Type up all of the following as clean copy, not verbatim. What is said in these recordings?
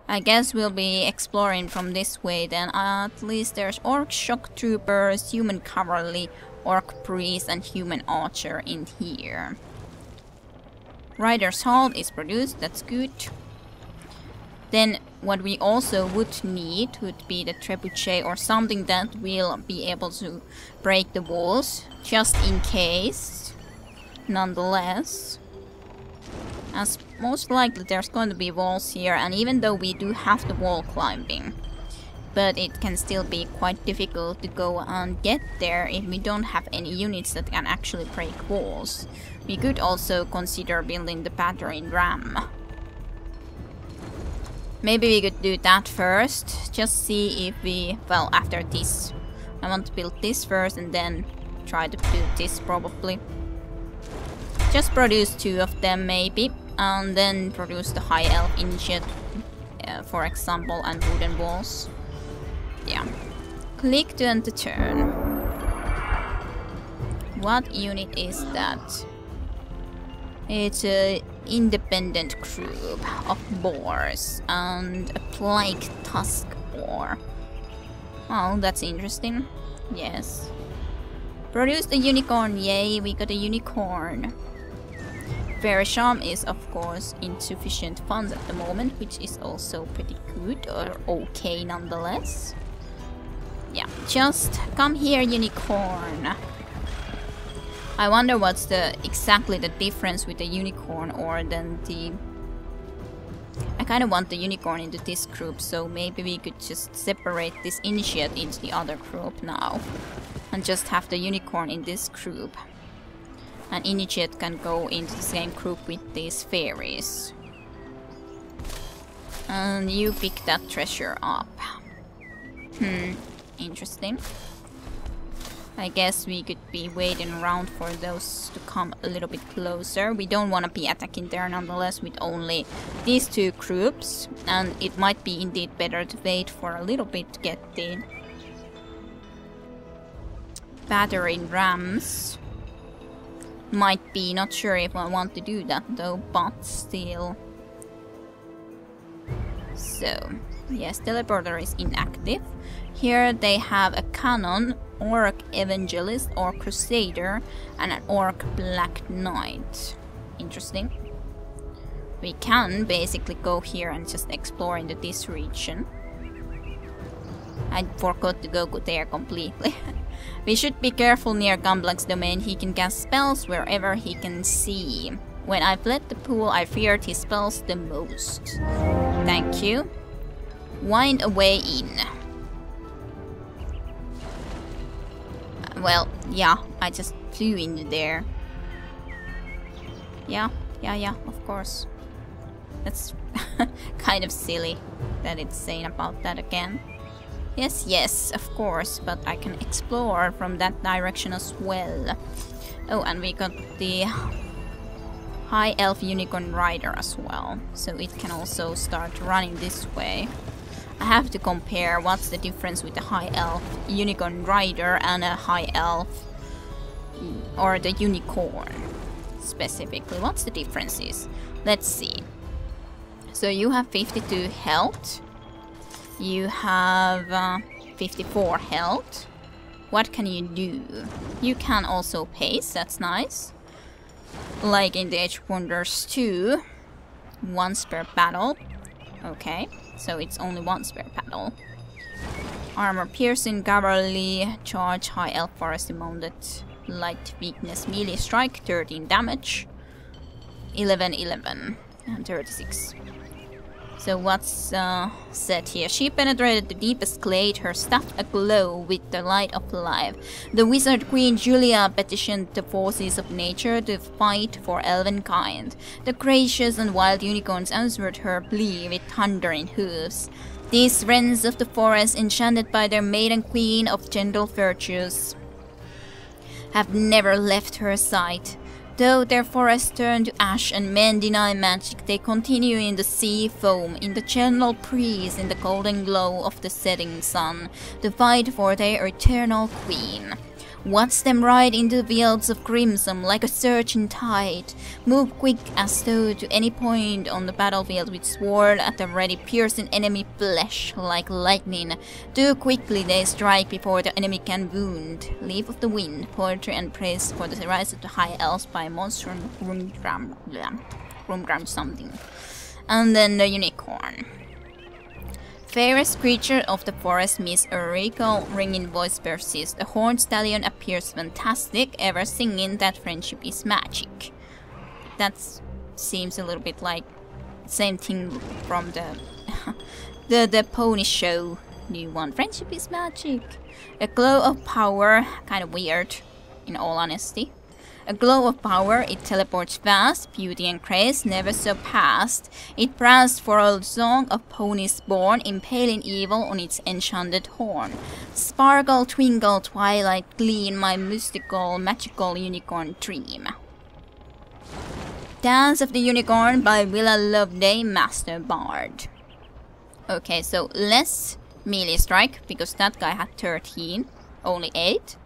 I guess we'll be exploring from this way then. At least there's orc shock troopers, human cavalry, orc priest and human archer in here. Rider's halt is produced, that's good. Then what we also would need would be the trebuchet or something that will be able to break the walls, just in case. Nonetheless, as most likely there's going to be walls here, and even though we do have the wall climbing, but it can still be quite difficult to go and get there if we don't have any units that can actually break walls. We could also consider building the battering ram. Maybe we could do that first, just see if we, well, after this. I want to build this first and then try to do this probably. Just produce 2 of them maybe, and then produce the high elf initiate, for example, and wooden walls. Yeah. Click to end the turn. What unit is that? It's a independent group of boars and a plague tusk boar. Oh, that's interesting. Yes. Produce the unicorn, yay, we got a unicorn. Fairy charm is of course insufficient funds at the moment, which is also pretty good, or okay nonetheless. Yeah, just come here, unicorn. I wonder what's exactly the difference with the unicorn or then the... I kind of want the unicorn into this group, so maybe we could just separate this initiate into the other group now. And just have the unicorn in this group. And initiate can go into the same group with these fairies. And you pick that treasure up. Interesting. I guess we could be waiting around for those to come a little bit closer. We don't want to be attacking there nonetheless with only these 2 groups. And it might be indeed better to wait for a little bit to get the battering rams. Might be, not sure if I want to do that though, but still. So, yes, teleporter is inactive. Here they have a cannon, orc evangelist or crusader, and an orc black knight. Interesting. We can basically go here and just explore into this region. I forgot to go there completely. We should be careful near Gamblax's domain. He can cast spells wherever he can see. When I fled the pool, I feared his spells the most. Thank you. Wind a way in. Well, yeah, I just flew into there. Yeah, of course. That's kind of silly that it's saying about that again. Yes, of course, but I can explore from that direction as well. Oh, and we got the High Elf Unicorn Rider as well, so it can also start running this way. I have to compare what's the difference with the High Elf Unicorn Rider and a High Elf, or the Unicorn specifically. What's the differences? Let's see. So you have 52 health. You have 54 health. What can you do? You can also pace, that's nice. Like in the Age of Wonders 2. Once per battle. Okay, so it's only once per battle. Armor piercing, cavalry, charge, high elf forest mounted, light weakness, melee strike, 13 damage. 11, and 36. So what's said here? She penetrated the deepest glade, her staff aglow with the light of life. The wizard queen Julia petitioned the forces of nature to fight for elvenkind. The gracious and wild unicorns answered her plea with thundering hooves. These wrens of the forest, enchanted by their maiden queen of gentle virtues, have never left her sight. Though their forests turn to ash and men deny magic, they continue in the sea foam, in the gentle breeze, in the golden glow of the setting sun, to fight for their eternal queen. Watch them ride into the fields of crimson like a surging tide. Move quick as though to any point on the battlefield with sword at the ready, piercing enemy flesh like lightning. Too quickly they strike before the enemy can wound. Leaf of the Wind, poetry and praise for the rise of the high elves by Monster Rumgram something. And then the unicorn. Fairest creature of the forest, Miss Eureka, ringing voice persists. The horned stallion appears fantastic, ever singing that friendship is magic. That seems a little bit like same thing from the pony show. New one. Friendship is magic. A glow of power, kind of weird, in all honesty. A glow of power, it teleports fast, beauty and grace never surpassed. It pranced for a song of ponies born, impaling evil on its enchanted horn. Sparkle, twinkle, twilight, gleam, my mystical, magical unicorn dream. Dance of the Unicorn by Willa Loveday, Master Bard. Okay, so less melee strike, because that guy had 13, only 8.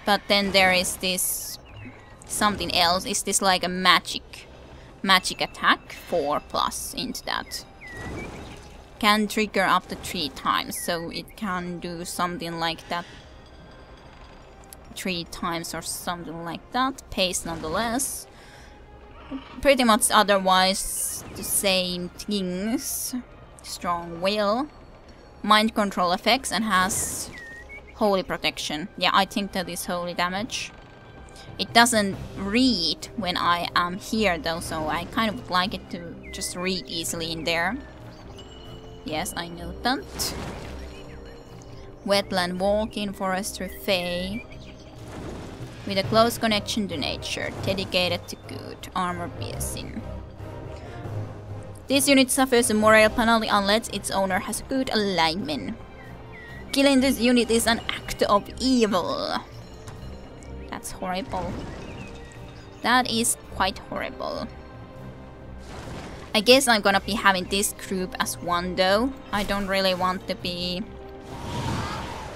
But then there is this something else. Is this like a magic attack? 4+ into that. Can trigger up to 3 times, so it can do something like that 3 times or something like that. Pace nonetheless. Pretty much otherwise the same things. Strong will. Mind control effects and has holy protection. Yeah, I think that is holy damage. It doesn't read when I am here though, so I kind of would like it to just read easily in there. Yes, I know that. Wetland walking, forester fey. With a close connection to nature, dedicated to good, armor piercing. This unit suffers a morale penalty unless its owner has good alignment. Killing this unit is an act of evil. That's horrible. That is quite horrible. I guess I'm gonna be having this group as one though. I don't really want to be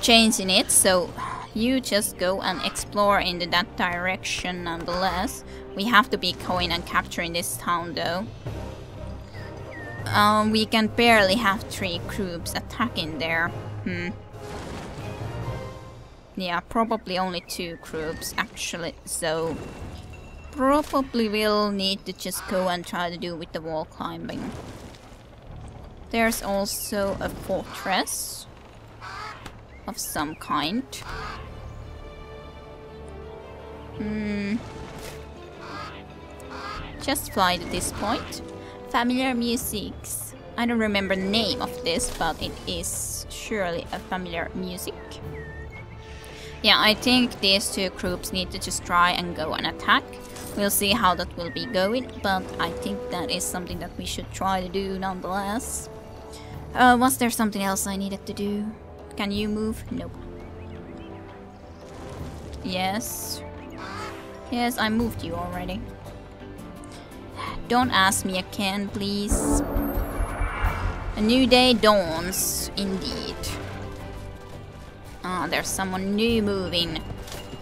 changing it, so you just go and explore into that direction nonetheless. We have to be going and capturing this town though. We can barely have 3 groups attacking there. Yeah, probably only 2 groups actually, so probably we'll need to just go and try to do with the wall climbing. There's also a fortress of some kind. Just fly to this point. Familiar musics. I don't remember the name of this, but it is surely a familiar music. Yeah, I think these 2 groups need to just try and go and attack. We'll see how that will be going, but I think that is something that we should try to do nonetheless. Was there something else I needed to do? Can you move? Nope. Yes. Yes, I moved you already. Don't ask me again, please. A new day dawns, indeed. There's someone new moving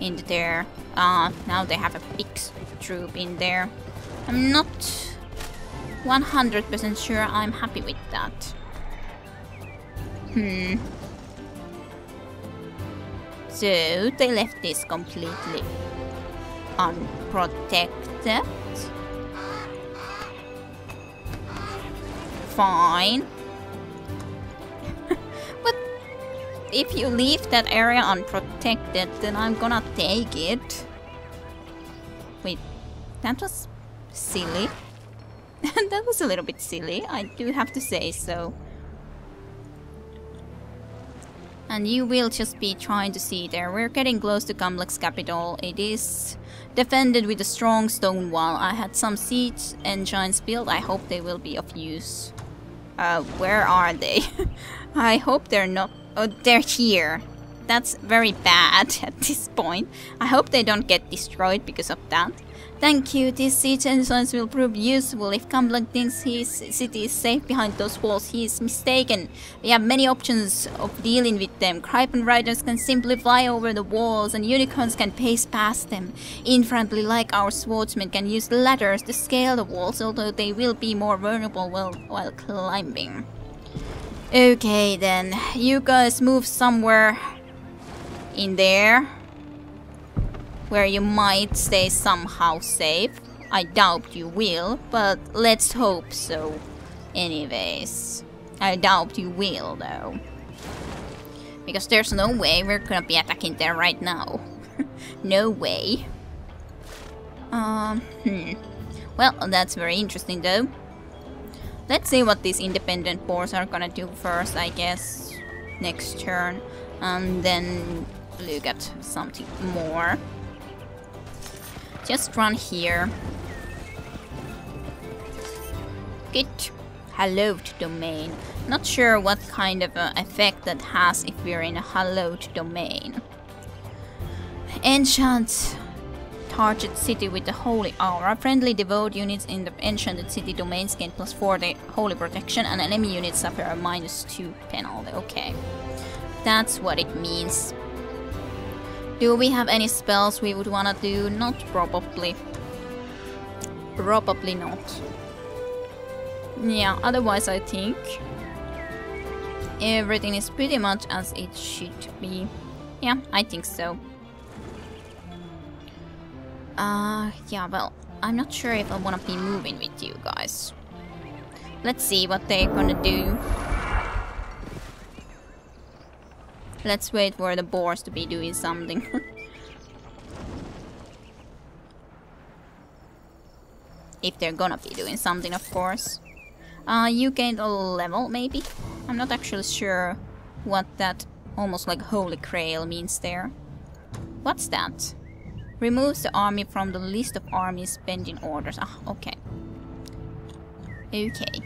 into there. Now they have a big troop in there. I'm not 100% sure I'm happy with that. So they left this completely unprotected. Fine. But if you leave that area unprotected, then I'm gonna take it. Wait, that was silly. That was a little bit silly, I do have to say so. And you will just be trying to see there. We're getting close to Gamlex's capital. It is defended with a strong stone wall. I had some siege engines built. I hope they will be of use. Where are they? I hope they're not... Oh, they're here. That's very bad at this point. I hope they don't get destroyed because of that. Thank you, these siege engines will prove useful. If Gambling thinks his city is safe behind those walls, he is mistaken. We have many options of dealing with them. Krypton riders can simply fly over the walls and unicorns can pace past them. Infantry like our swordsmen can use ladders to scale the walls, although they will be more vulnerable while climbing. Okay then, you guys move somewhere in there where you might stay somehow safe. I doubt you will, but let's hope so. Anyways, I doubt you will though. Because there's no way we're gonna be attacking there right now. No way. Well, that's very interesting though. Let's see what these independent boars are gonna do first, I guess. Next turn. And then look at something more. Just run here. Good. Hallowed domain. Not sure what kind of effect that has if we're in a hallowed domain. Enchant target city with the holy aura. Friendly devout units in the enchanted city domains gain +4 the holy protection, and enemy units suffer a -2 penalty. Okay, that's what it means. Do we have any spells we would wanna do? Not probably. Probably not. Yeah, otherwise I think everything is pretty much as it should be. Yeah, I think so. Yeah, well, I'm not sure if I wanna be moving with you guys. Let's see what they're gonna do. Let's wait for the boars to be doing something. If they're gonna be doing something, of course. You gained a level, maybe? I'm not actually sure what that almost like holy grail means there. What's that? Removes the army from the list of armies pending orders. Ah, okay. Okay.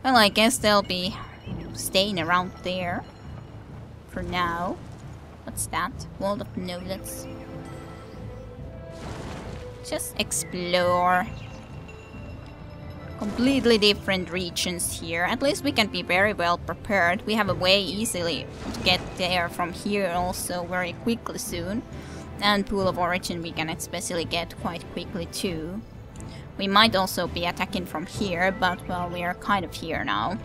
Well, I guess they'll be staying around there for now. What's that? World of Noblets. Just explore. Completely different regions here. At least we can be very well prepared. We have a way easily to get there from here also very quickly soon. And Pool of Origin we can especially get quite quickly too. We might also be attacking from here, but well, we are kind of here now.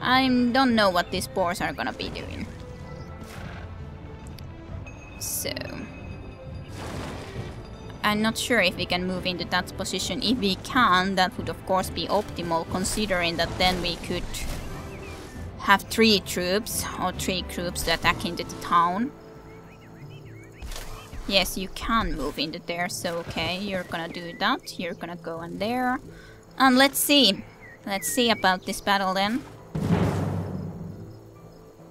I don't know what these boars are gonna be doing. So I'm not sure if we can move into that position. If we can, that would of course be optimal, considering that then we could have 3 troops or 3 groups to attack into the town. Yes, you can move into there, so okay, you're gonna do that. You're gonna go in there. And let's see. Let's see about this battle then.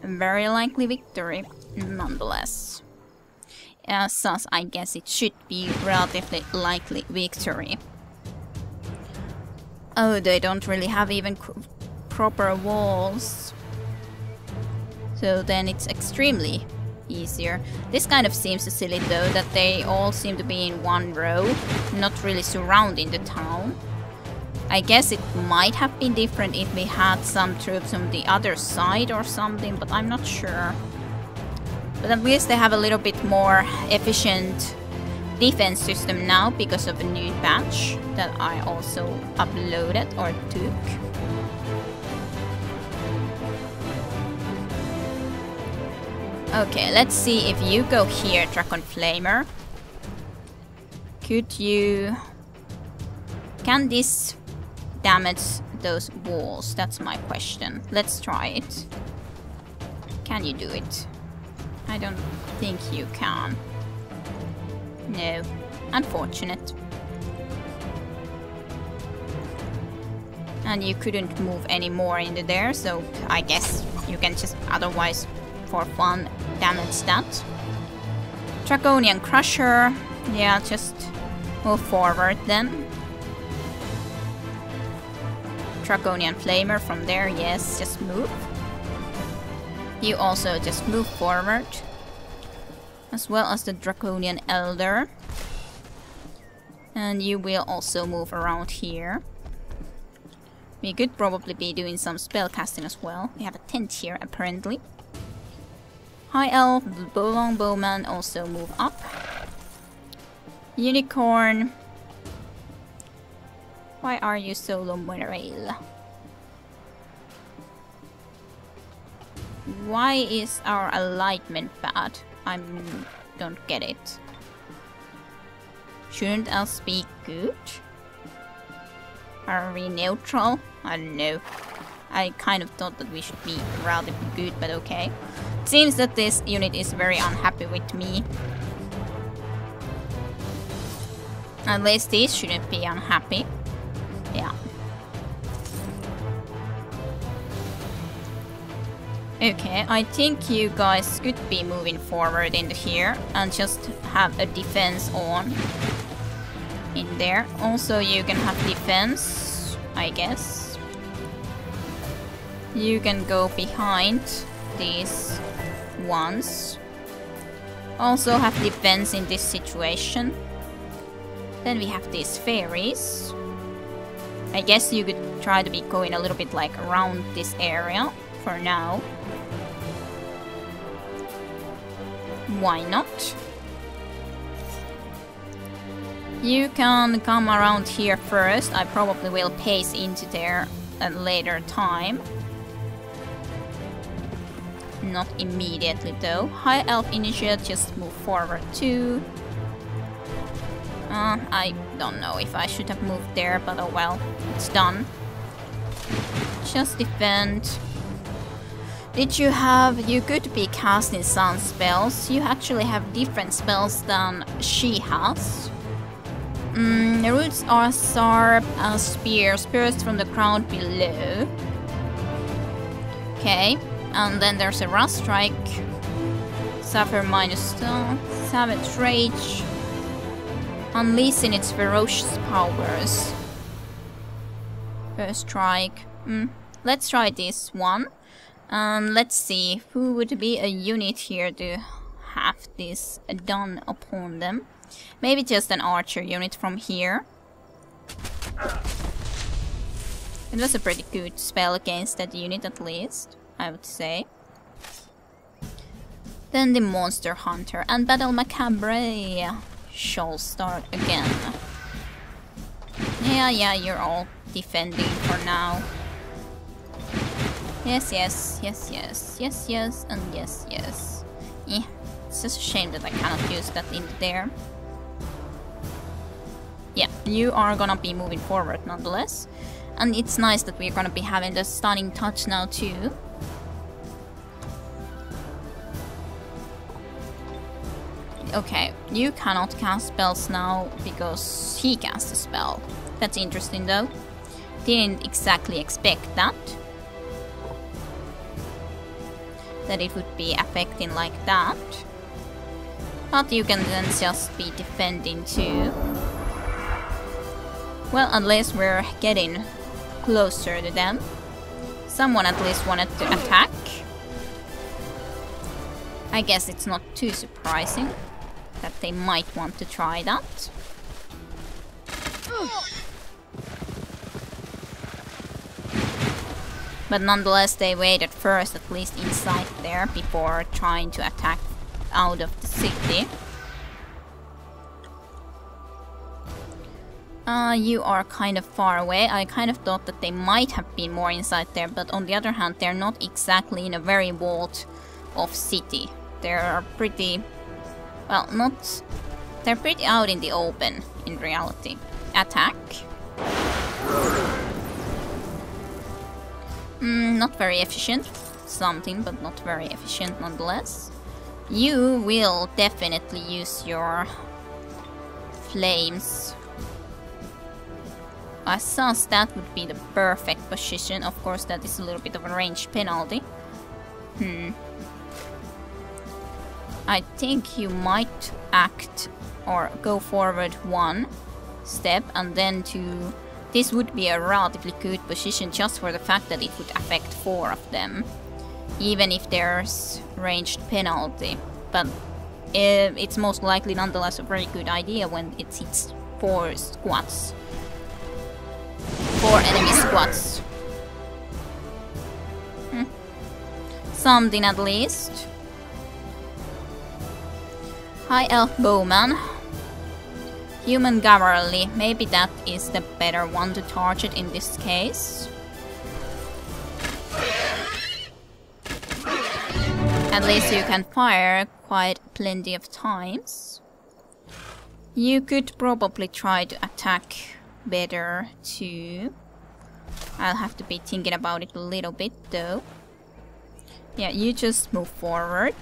A very likely victory, nonetheless. Thus, I guess it should be relatively likely victory. Oh, they don't really have even proper walls. So then it's extremely easier. This kind of seems silly though, that they all seem to be in one row, not really surrounding the town. I guess it might have been different if we had some troops on the other side or something, but I'm not sure. But at least they have a little bit more efficient defense system now because of a new patch that I also uploaded or took. Okay, let's see if you go here, Dragon Flamer. Could you... Can this damage those walls? That's my question. Let's try it. Can you do it? I don't think you can. No. Unfortunate. And you couldn't move any more into there, so I guess you can just otherwise, for fun, damage that. Draconian Crusher. Yeah, just move forward then. Draconian Flamer from there, yes, just move. You also just move forward. As well as the Draconian Elder. And you will also move around here. We could probably be doing some spell casting as well. We have a tent here, apparently. High Elf, the Longbowman also move up. Unicorn. Why are you so low monorail? Why is our alignment bad? I don't get it. Shouldn't else be good? Are we neutral? I don't know. I kind of thought that we should be rather good, but okay. It seems that this unit is very unhappy with me. At least these shouldn't be unhappy. Yeah. Okay, I think you guys could be moving forward into here and just have a defense on in there. Also, you can have defense, I guess. You can go behind these ones. Also have defense in this situation. Then we have these fairies. I guess you could try to be going a little bit like around this area for now. Why not? You can come around here first. I probably will pace into there at a later time. Not immediately though. High Elf Initiate, just move forward too. I don't know if I should have moved there, but oh well, it's done. Just defend. Did you have... You could be casting some spells. You actually have different spells than she has. The roots are sharp as spears pierced from the ground below. Okay, and then there's a Rust Strike. Suffer minus stone. Savage Rage. Unleashing its ferocious powers. First strike. Let's try this one. Let's see who would be a unit here to have this done upon them. Maybe just an archer unit from here. It was a pretty good spell against that unit at least, I would say. Then the Monster Hunter and Battle Macabre shall start again. Yeah, you're all defending for now. Yes, and yes. It's just a shame that I cannot use that in there. Yeah, you are gonna be moving forward nonetheless. And it's nice that we're gonna be having the stunning touch now too. Okay, you cannot cast spells now because he cast a spell. That's interesting though. Didn't exactly expect that. That it would be affecting like that. But you can then just be defending too. Well, unless we're getting closer to them. Someone at least wanted to attack. I guess it's not too surprising that they might want to try that. But nonetheless, they waited first, at least inside there, before trying to attack out of the city. You are kind of far away. I kind of thought that they might have been more inside there, but on the other hand, they're not exactly in a very walled off city. They're pretty... well, not... they're pretty out in the open, in reality. Attack. Not very efficient. Something, but not very efficient nonetheless. You will definitely use your flames. I thought that would be the perfect position. Of course, that is a little bit of a range penalty. I think you might act or go forward one step and then to... This would be a relatively good position just for the fact that it would affect 4 of them. Even if there's ranged penalty. But it's most likely nonetheless a very good idea when it hits 4 squads. 4 enemy squads. Something at least. High Elf Bowman. Human cavalry. Maybe that is the better one to target in this case. At least you can fire quite plenty of times. You could probably try to attack better too. I'll have to be thinking about it a little bit though. Yeah, you just move forward.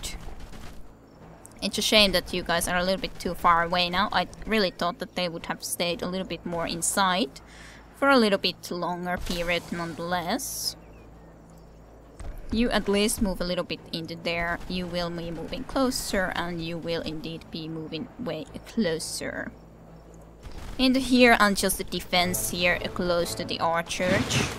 It's a shame that you guys are a little bit too far away now. I really thought that they would have stayed a little bit more inside for a little bit longer period nonetheless. You at least move a little bit into there. You will be moving closer and you will indeed be moving way closer. Into here and just the defense here close to the archers.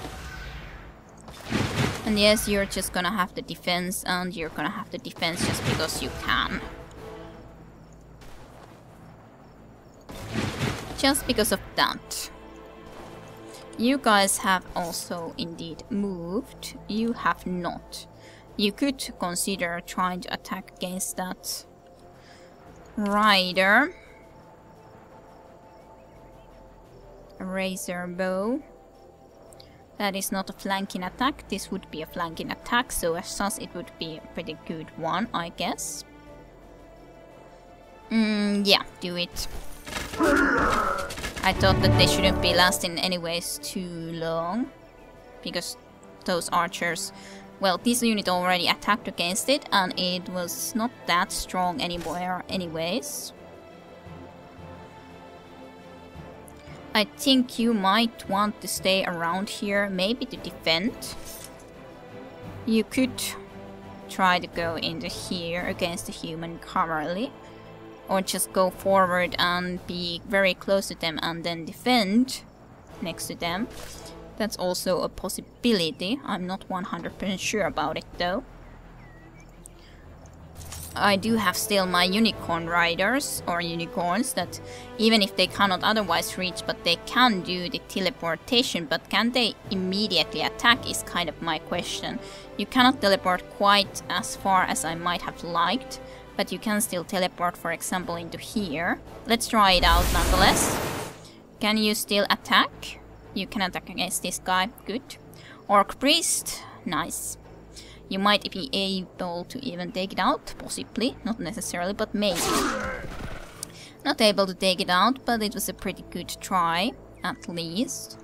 And yes, you're just gonna have the defense and you're gonna have the defense just because you can. Just because of that. You guys have also indeed moved. You have not. You could consider trying to attack against that rider. A razor bow. That is not a flanking attack. This would be a flanking attack, so as such it would be a pretty good one, I guess. Yeah, do it. I thought that they shouldn't be lasting anyways too long, because those archers, well, this unit already attacked against it and it was not that strong anymore anyways. I think you might want to stay around here, maybe to defend. You could try to go into here against the human cavalry. Or just go forward and be very close to them and then defend next to them. That's also a possibility. I'm not 100% sure about it though. I do have still my unicorn riders or unicorns that even if they cannot otherwise reach, but they can do the teleportation, but can they immediately attack is kind of my question. You cannot teleport quite as far as I might have liked. But you can still teleport, for example, into here. Let's try it out nonetheless. Can you still attack? You can attack against this guy. Good. Orc Priest. Nice. You might be able to even take it out. Possibly. Not necessarily, but maybe. Not able to take it out, but it was a pretty good try. At least.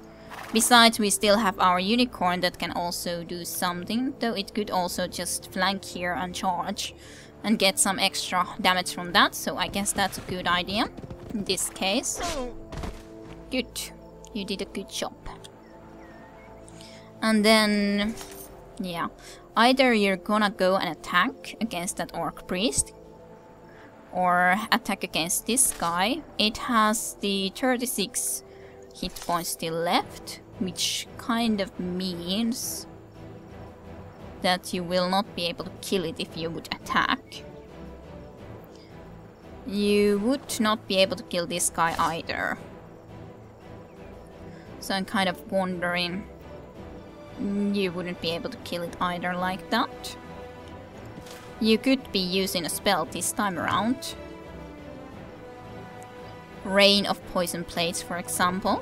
Besides, we still have our unicorn that can also do something. Though it could also just flank here and charge. And get some extra damage from that, so I guess that's a good idea in this case. Good. You did a good job. And then, yeah, either you're gonna go and attack against that Orc Priest or attack against this guy. It has the 36 hit points still left, which kind of means that you will not be able to kill it if you would attack. You would not be able to kill this guy either. So I'm kind of wondering... You wouldn't be able to kill it either like that. You could be using a spell this time around. Rain of Poison Plates, for example.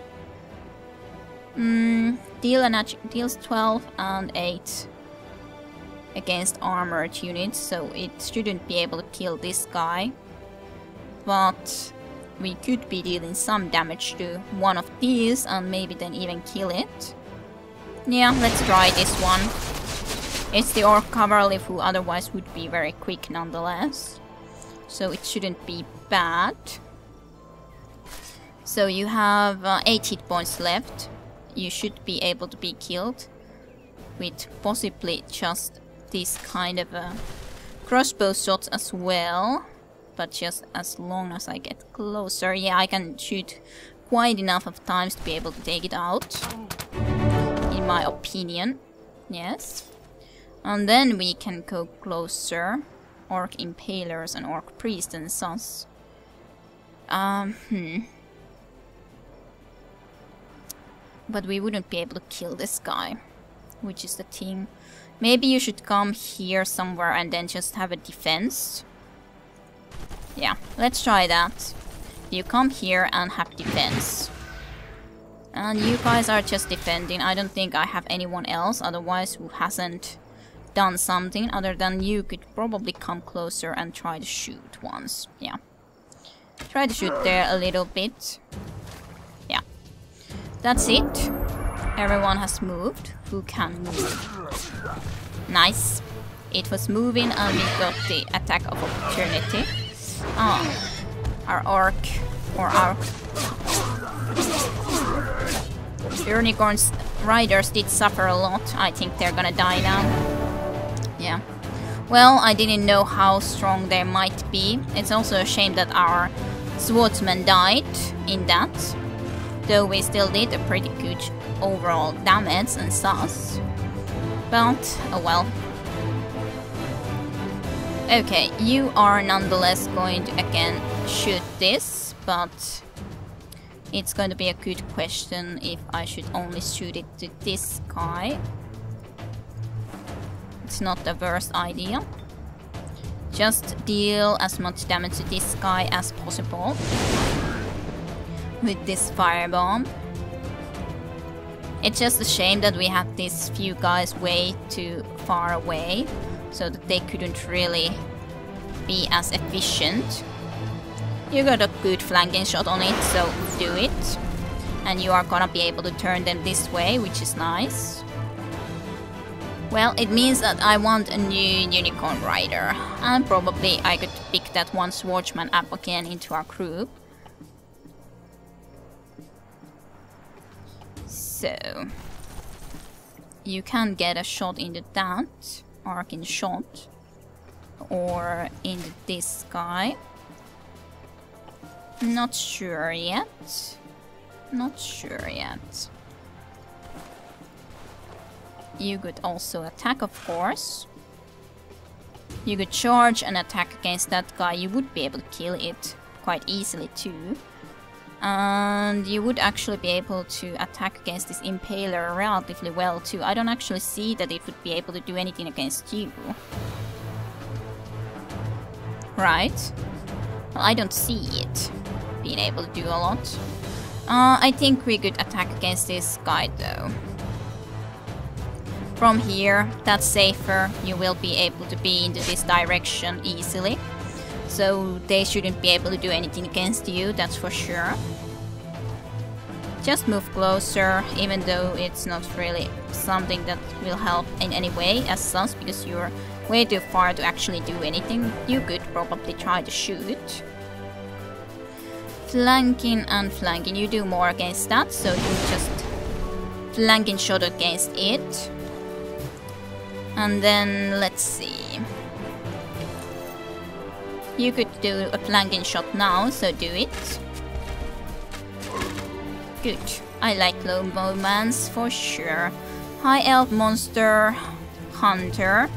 Deals 12 and 8 against armored units, so it shouldn't be able to kill this guy. But we could be dealing some damage to one of these and maybe then even kill it. Yeah, let's try this one. It's the Orc Cavalry who otherwise would be very quick nonetheless. So it shouldn't be bad. So you have 8 hit points left. You should be able to be killed with possibly just this kind of crossbow shots as well. But just as long as I get closer. Yeah, I can shoot quite enough of times to be able to take it out. In my opinion. Yes. And then we can go closer. Orc Impalers and Orc Priest and such. But we wouldn't be able to kill this guy, which is the thing. Maybe you should come here somewhere and then just have a defense. Yeah, let's try that. You come here and have defense. And you guys are just defending. I don't think I have anyone else otherwise who hasn't done something other than you could probably come closer and try to shoot once. Yeah. Try to shoot there a little bit. Yeah. That's it. Everyone has moved. Who can move? Nice. It was moving and we got the attack of opportunity. Oh. Our orc. Or our... Unicorn's riders did suffer a lot. I think they're gonna die now. Yeah. Well, I didn't know how strong they might be. It's also a shame that our swordsman died in that. Though we still did a pretty good overall damage and sus. But, oh well. Okay, you are nonetheless going to again shoot this, but it's going to be a good question if I should only shoot it to this guy. It's not the worst idea. Just deal as much damage to this guy as possible with this firebomb. It's just a shame that we had these few guys way too far away, so that they couldn't really be as efficient. You got a good flanking shot on it, so do it. And you are gonna be able to turn them this way, which is nice. Well, it means that I want a new unicorn rider. And probably I could pick that one swordsman up again into our group. So... you can get a shot into that. Arcane shot. Or into this guy. Not sure yet. Not sure yet. You could also attack, of course. You could charge and attack against that guy. You would be able to kill it quite easily too. And you would actually be able to attack against this impaler relatively well too. I don't actually see that it would be able to do anything against you. Right? Well, I don't see it being able to do a lot. I think we could attack against this guy though. From here, that's safer. You will be able to be into this direction easily. So they shouldn't be able to do anything against you, that's for sure. Just move closer, even though it's not really something that will help in any way as such, because you're way too far to actually do anything. You could probably try to shoot. Flanking and flanking, you do more against that, so you just flanking shot against it. And then, let's see. You could do a flanking shot now, so do it. Good. I like longbowmans for sure. High elf monster, hunter.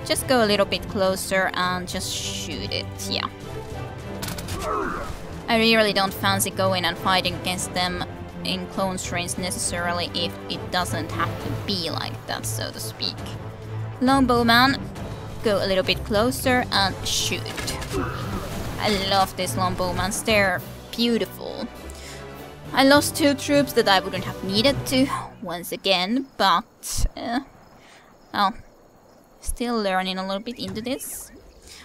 Just go a little bit closer and just shoot it, yeah. I really don't fancy going and fighting against them in close range necessarily if it doesn't have to be like that, so to speak. Longbowman, go a little bit closer and shoot. I love these longbowmans, they're beautiful. I lost 2 troops that I wouldn't have needed to, once again, but... well, still learning a little bit into this.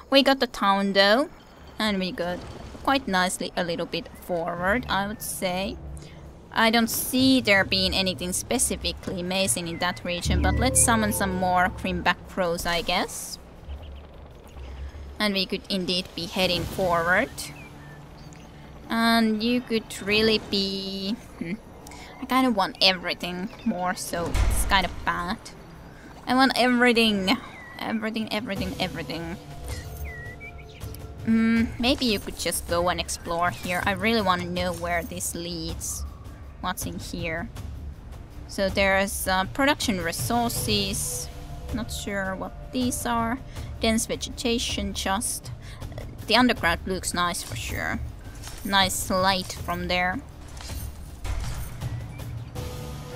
We got the town though, and we got quite nicely a little bit forward, I would say. I don't see there being anything specifically amazing in that region, but let's summon some more Grimback Crows, I guess. And we could indeed be heading forward. And you could really be... I kind of want everything more, so it's kind of bad. I want everything. Everything. Maybe you could just go and explore here. I really want to know where this leads. What's in here? So there's production resources. Not sure what these are. Dense vegetation just. The underground looks nice for sure. Nice light from there.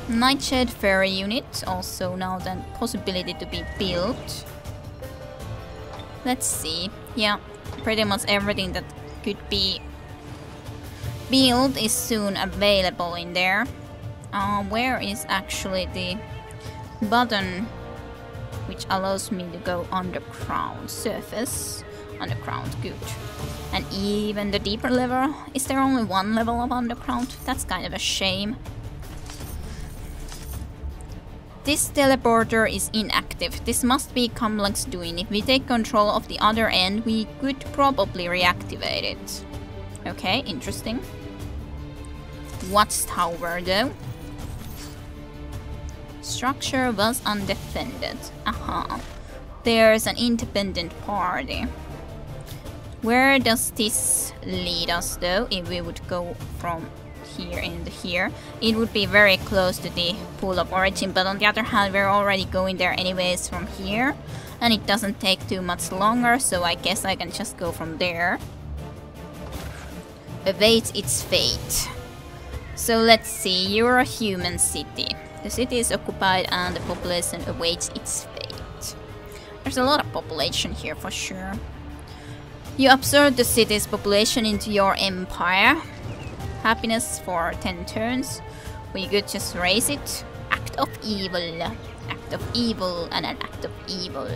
Nightshade Ferry unit, also now the possibility to be built. Let's see. Yeah, pretty much everything that could be built is soon available in there. Where is actually the button which allows me to go underground? Surface, underground, good. And even the deeper level, is there only one level of underground? That's kind of a shame. This teleporter is inactive. This must be Comlex doing. If we take control of the other end, we could probably reactivate it. Okay, interesting. Watchtower though. Structure was undefended. Aha. There's an independent party. Where does this lead us though? If we would go from here and here, it would be very close to the pool of origin, but on the other hand we're already going there anyways from here, and it doesn't take too much longer, so I guess I can just go from there. Awaits its fate. So let's see, you're a human city. The city is occupied and the population awaits its fate. There's a lot of population here for sure. You absorb the city's population into your empire. Happiness for 10 turns. We could just raise it. Act of evil. Act of evil and an act of evil.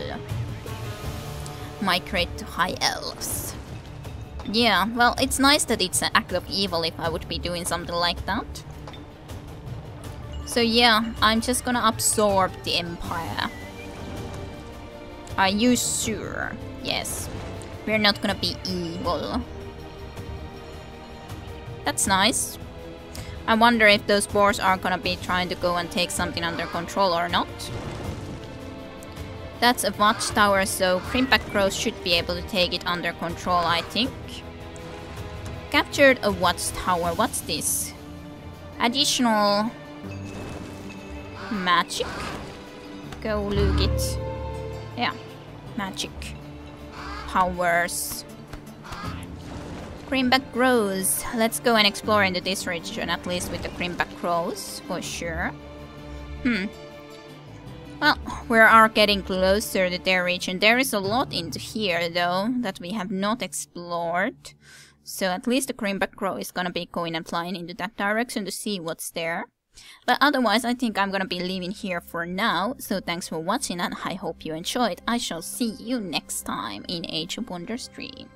Migrate to high elves. Yeah, well, it's nice that it's an act of evil if I would be doing something like that. So yeah, I'm just gonna absorb the empire. Are you sure? Yes. We're not gonna be evil. That's nice. I wonder if those boars are gonna be trying to go and take something under control or not. That's a watchtower, so Crimpact Crows should be able to take it under control, I think. Captured a watchtower. What's this? Additional magic. Go look it. Yeah, magic powers. Crimpact Crows. Let's go and explore into this region, at least with the Crimpact Crows, for sure. Well, we are getting closer to their region. There is a lot into here, though, that we have not explored. So at least the Crimpact Crow is gonna be going and flying into that direction to see what's there. But otherwise, I think I'm gonna be leaving here for now. So thanks for watching and I hope you enjoyed. I shall see you next time in Age of Wonders 3.